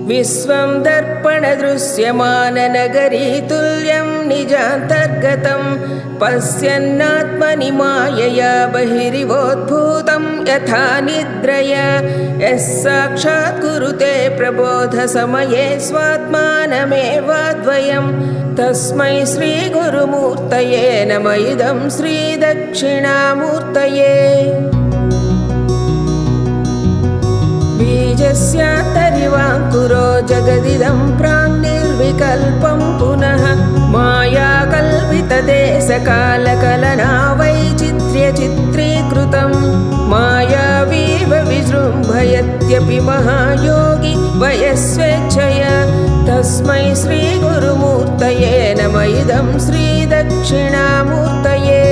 विश्वं दर्पणदृश्यमाननगरी तुल्यं निजान्तर्गतं पश्यन्नात्मनि मायया बहिरिवोद्भूतं यथा निद्रया यः साक्षात् कुरुते प्रबोधसमये स्वात्मानमेवाद्वयं तस्मै श्रीगुरुमूर्तये नमः इदं श्रीदक्षिणामूर्तये। बीजस्यान्तरिवाङ्कुरो जगदिदं प्राङ्निर्विकल्पं पुनः मायाकल्पितदेशकालकलना वैचित्र्यचित्रीकृतं मायावीव विजृम्भयत्यपि महायोगी वयस्वेच्छया तस्मै श्रीगुरुमूर्तये नमः इदं श्रीदक्षिणामूर्तये।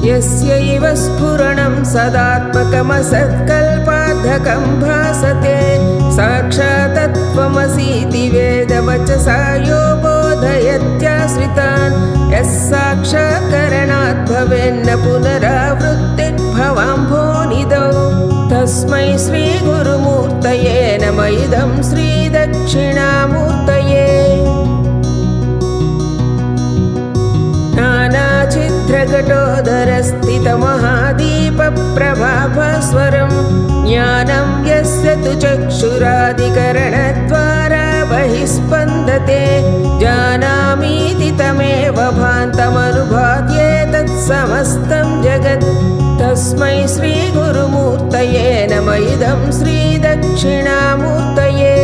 यस्यैव स्फुरणं सदात्मकमसत्कल्पाद्धकं भासते साक्षात्त्वमसीति वेदवचसा यो बोधयत्याश्रितान् यः साक्षात्करणात् भवेन्न पुनरावृत्तिर्भवाम्भोनिधौ तस्मै श्रीगुरुमूर्तये नमः इदं श्रीदक्षिणामूर्तये। नानाच्छिद्रघटोदरस्थितमहादीपप्रभाभास्वरं ज्ञानं यस्य तु चक्षुरादिकरणद्वारा बहिस्पन्दते जानामीति तमेव भान्तमनुभात्येतत् समस्तं जगत् तस्मै श्रीगुरुमूर्तये नमः इदं श्रीदक्षिणामूर्तये।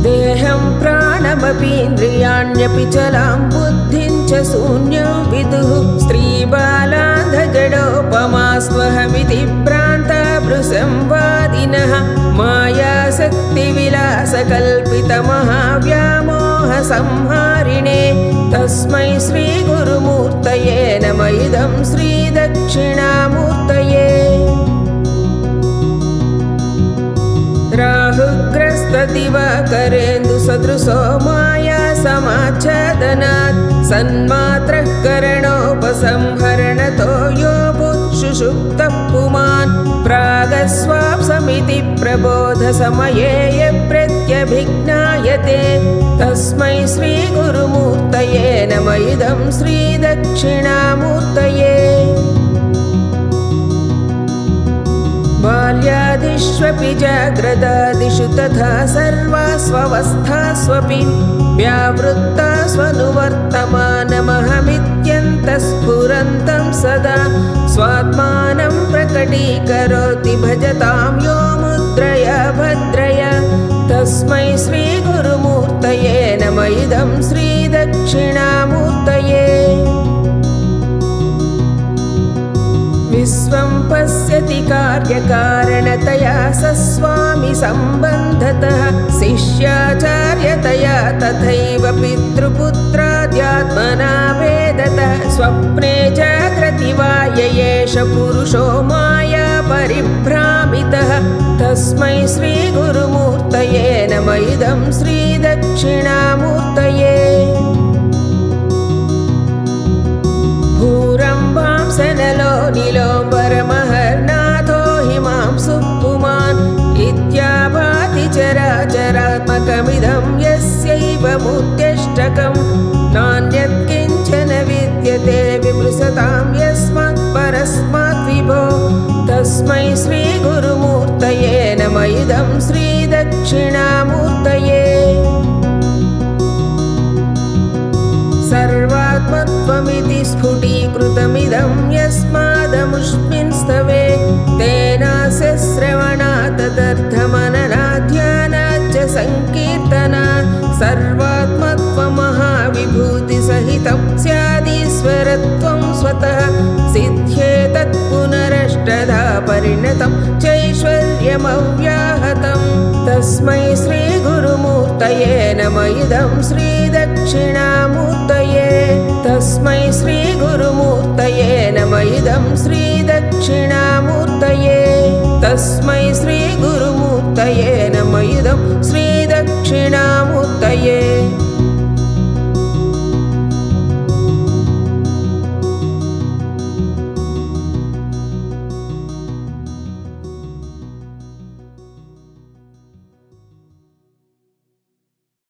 देहं प्राणमपीन्द्रियाण्यपि चलां बुद्धिं च शून्यं विदुः स्त्रीबालान्धजडोपमास्त्वहमिति भ्रान्ता भृसंवादिनः मायाशक्तिविलासकल्पितमहाव्यामोहसंहारिणे तस्मै श्रीगुरुमूर्तये नमः इदं श्रीदक्षिणामूर्तये। राहुग्रस्तदिवाकरेन्दुसदृशो माया समाच्छादनात् सन्मात्रः करणोपसंहरणतो यो बुत्सुषुप्तः पुमान् प्रागस्वाप्समिति प्रबोधसमये यः प्रत्यभिज्ञायते तस्मै श्रीगुरुमूर्तये नमः इदं श्रीदक्षिणामूर्तये। बाल्यादिष्वपि जाग्रदादिषु तथा सर्वास्वस्थास्वपि व्यावृत्ता स्वनुवर्तमानमहमित्यन्तः स्फुरन्तं सदा स्वात्मानं प्रकटीकरोति भजतां यो मुद्रया भद्रया तस्मै श्रीगुरुमूर्तये नमः इदं श्रीदक्षिणामूर्तये। विश्वं पश्यति कार्यकारणतया सस्वामि सम्बन्धतः शिष्याचार्यतया तथैव पितृपुत्राद्यात्मना वेदतः स्वप्ने जाग्रति वा एष पुरुषो माया परिभ्रामितः तस्मै श्रीगुरुमूर्तये नमः इदं श्रीदक्षिणामूर्तये। भूरम्भांसनलो नीलोम्बरमहर्नाथो हिमांशुः पुमान् इत्याभाति चराचरात्मकमिदं यस्यैव मुद्यष्टकं नान्यत् किञ्चन विद्यते विमृशतां यस्मात् परस्मात् विभो तस्मै श्रीगुरुमूर्तये नमः इदं श्रीदक्षिणामूर्तये। सर्वात्मत्वमिति स्फुटीकृतमिदं यस्मादमुष्मिन् स्तवे तेनास्य श्रवणात् तदर्थमननाध्यानाच्च संकीर्तनात् सर्वात्मत्वमहाविभूतिसहितं स्यादीश्वरत्वं स्वतः सिद्ध्येतत् पुनरष्टधा परिणतं चैश्वर्यमव्याहतं तस्मै श्रीगुरुमूर्तये नमः इदं श्रीदक्षिणामूर्तये। तस्मै श्रीगुरुमूर्तये नमः इदं श्रीदक्षिणामूर्तये। तस्मै